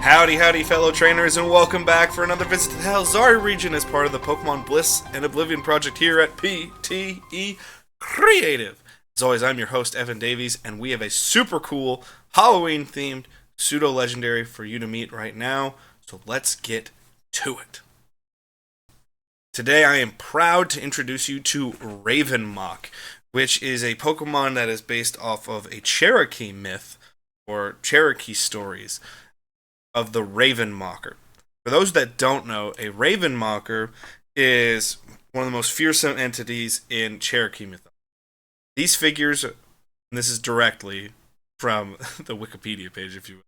Howdy, howdy, fellow trainers, and welcome back for another visit to the Halzari region as part of the Pokemon Bliss and Oblivion Project here at PTE Creative. As always, I'm your host, Evan Davies, and we have a super cool Halloween-themed pseudo-legendary for you to meet right now, so let's get to it. Today, I am proud to introduce you to Ravenmocker, which is a Pokemon that is based off of a Cherokee myth, or Cherokee stories, of the Ravenmocker. For those that don't know, a Ravenmocker is one of the most fearsome entities in Cherokee mythology. These figures, and this is directly from the Wikipedia page, if you will.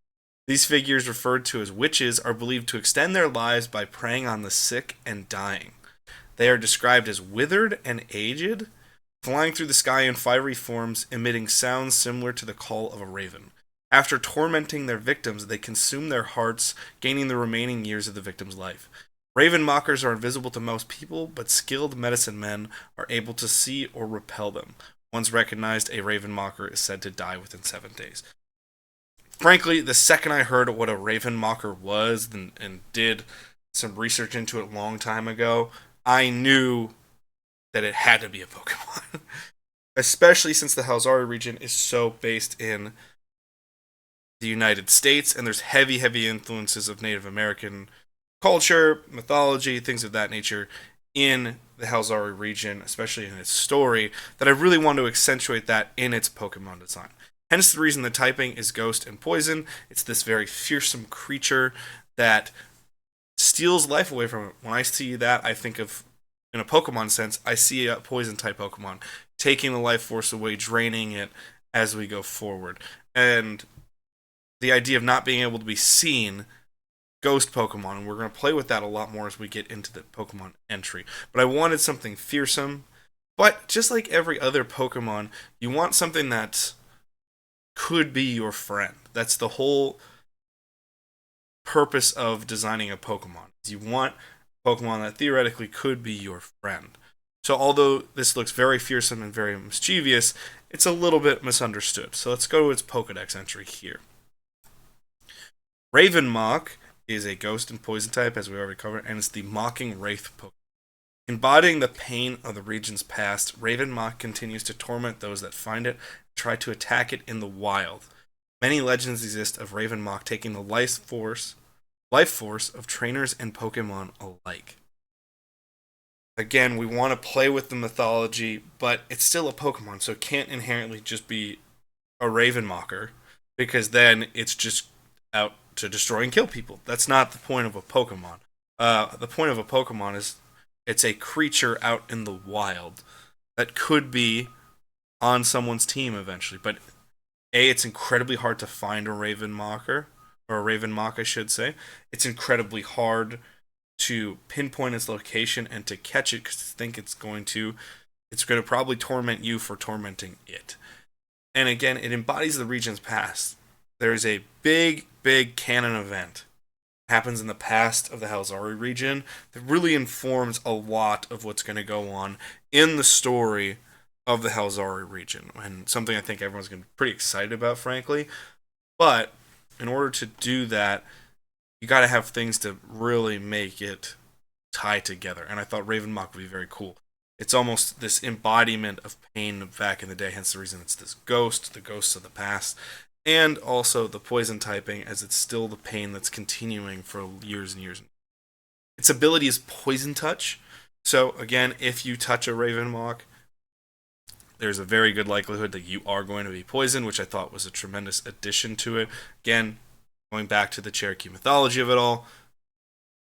These figures, referred to as witches, are believed to extend their lives by preying on the sick and dying. They are described as withered and aged, flying through the sky in fiery forms, emitting sounds similar to the call of a raven. After tormenting their victims, they consume their hearts, gaining the remaining years of the victim's life. Ravenmockers are invisible to most people, but skilled medicine men are able to see or repel them. Once recognized, a Ravenmocker is said to die within 7 days. Frankly, the second I heard what a Ravenmocker was and did some research into it a long time ago, I knew that it had to be a Pokemon. Especially since the Halzari region is so based in the United States, and there's heavy influences of Native American culture, mythology, things of that nature in the Halzari region, especially in its story, that I really want to accentuate that in its Pokemon design. Hence the reason the typing is Ghost and Poison. It's this very fearsome creature that steals life away from it. When I see that, I think of, in a Pokemon sense, I see a Poison-type Pokemon taking the life force away, draining it as we go forward. And the idea of not being able to be seen, ghost Pokemon, and we're going to play with that a lot more as we get into the Pokemon entry. But I wanted something fearsome, but just like every other Pokemon, you want something that could be your friend. That's the whole purpose of designing a Pokemon. You want a Pokemon that theoretically could be your friend. So although this looks very fearsome and very mischievous, it's a little bit misunderstood. So let's go to its Pokedex entry here. Ravenmocker is a ghost and poison type, as we already covered, and it's the Mocking Wraith Pokemon. Embodying the pain of the region's past, Ravenmocker continues to torment those that find it and try to attack it in the wild. Many legends exist of Ravenmocker taking the life force of trainers and Pokemon alike. Again, we want to play with the mythology, but it's still a Pokemon, so it can't inherently just be a Ravenmocker, because then it's just out to destroy and kill people. That's not the point of a Pokemon. The point of a Pokemon is it's a creature out in the wild that could be on someone's team eventually. But A, it's incredibly hard to find a Ravenmocker, or a Ravenmocker, I should say. It's incredibly hard to pinpoint its location and to catch it, because I think it's going to probably torment you for tormenting it. And again, it embodies the region's past. There's a big canon event that happens in the past of the Halzari region that really informs a lot of what's going to go on in the story of the Halzari region, and something I think everyone's going to be pretty excited about, frankly. But in order to do that, you got to have things to really make it tie together, and I thought Ravenmocker would be very cool. It's almost this embodiment of pain back in the day, hence the reason it's this ghost, the ghosts of the past. And also the poison typing, as it's still the pain that's continuing for years and years. Its ability is Poison Touch. So again, if you touch a Ravenmocker, there's a very good likelihood that you are going to be poisoned, which I thought was a tremendous addition to it. Again, going back to the Cherokee mythology of it all,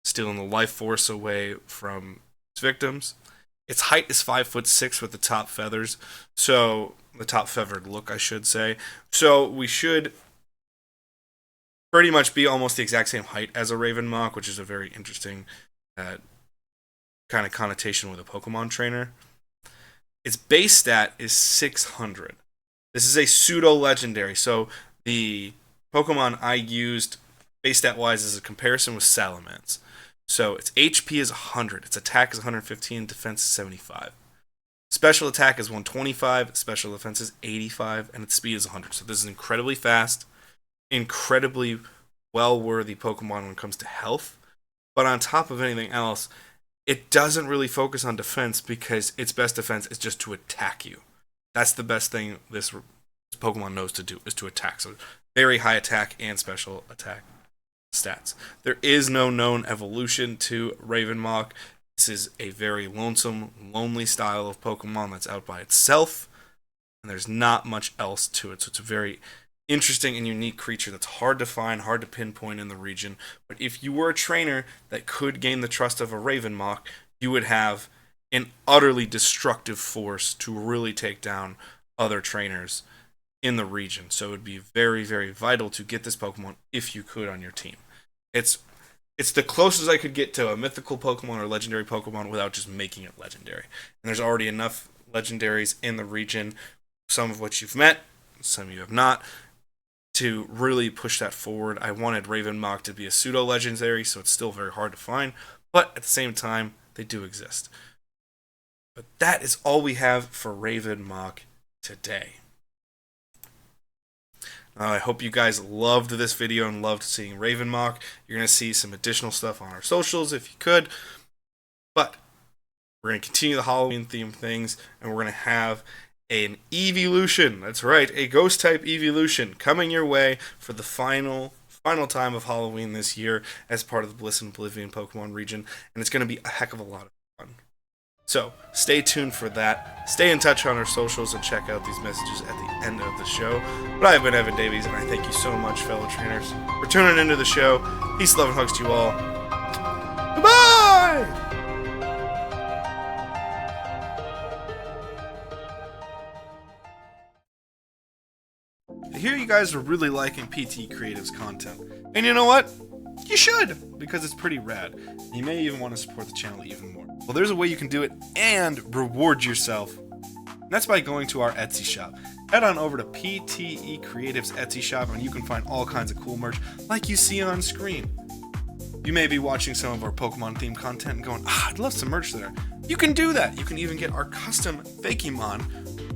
stealing the life force away from its victims. Its height is 5'6" with the top feathers, so the top feathered look, I should say. So we should pretty much be almost the exact same height as a Ravenmocker, which is a very interesting kind of connotation with a Pokemon trainer. Its base stat is 600. This is a pseudo-legendary, so the Pokemon I used base stat-wise as a comparison was Salamence. So its HP is 100, its attack is 115, defense is 75. Special attack is 125, special defense is 85, and its speed is 100. So this is incredibly fast, incredibly well-worthy Pokemon when it comes to health. But on top of anything else, it doesn't really focus on defense because its best defense is just to attack you. That's the best thing this Pokemon knows to do, is to attack. So very high attack and special attack stats. There is no known evolution to Ravenmocker. This is a very lonesome, lonely style of Pokemon that's out by itself, and there's not much else to it. So it's a very interesting and unique creature that's hard to find, hard to pinpoint in the region. But if you were a trainer that could gain the trust of a Ravenmocker, you would have an utterly destructive force to really take down other trainers in the region. So it would be very, very vital to get this Pokemon if you could on your team. It's the closest I could get to a mythical Pokemon or legendary Pokemon without just making it legendary. And there's already enough legendaries in the region, some of which you've met, some you have not, to really push that forward. I wanted Ravenmocker to be a pseudo-legendary, so it's still very hard to find, but at the same time, they do exist. But that is all we have for Ravenmocker today. I hope you guys loved this video and loved seeing Ravenmocker. You're going to see some additional stuff on our socials if you could. But we're going to continue the Halloween theme things, and we're going to have an evolution. That's right, a ghost type evolution coming your way for the final time of Halloween this year as part of the Bliss Oblivion Pokemon region, and it's going to be a heck of a lot of fun. So stay tuned for that. Stay in touch on our socials and check out these messages at the end of the show. But I've been Evan Davies, and I thank you so much, fellow trainers, for tuning into the show. Peace, love, and hugs to you all. Goodbye! I hear you guys are really liking PT Creative's content. And you know what? You should, because it's pretty rad. You may even want to support the channel even more. Well, there's a way you can do it and reward yourself. And that's by going to our Etsy shop. Head on over to PTE Creative's Etsy shop and you can find all kinds of cool merch like you see on screen. You may be watching some of our Pokemon themed content and going, I'd love some merch there. You can do that. You can even get our custom Fakemon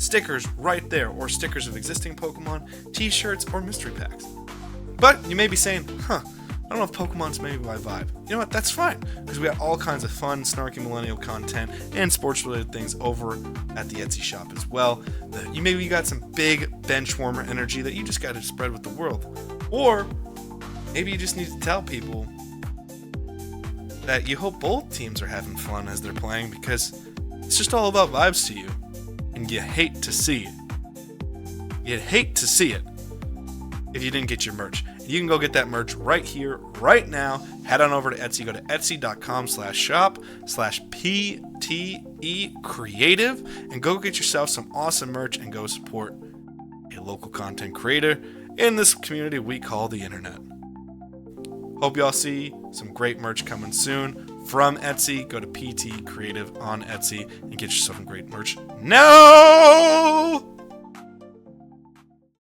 stickers right there, or stickers of existing Pokemon, t-shirts, or mystery packs. But you may be saying, I don't know if Pokemon's maybe my vibe. You know what? That's fine, because we got all kinds of fun, snarky millennial content and sports-related things over at the Etsy shop as well. Maybe you got some big bench warmer energy that you just got to spread with the world. Or maybe you just need to tell people that you hope both teams are having fun as they're playing, because it's just all about vibes to you, and you hate to see it. You'd hate to see it if you didn't get your merch. You can go get that merch right here, right now. Head on over to Etsy. Go to etsy.com/shop/PTE Creative and go get yourself some awesome merch and go support a local content creator in this community we call the internet. Hope y'all see some great merch coming soon from Etsy. Go to PT Creative on Etsy and get yourself some great merch. No!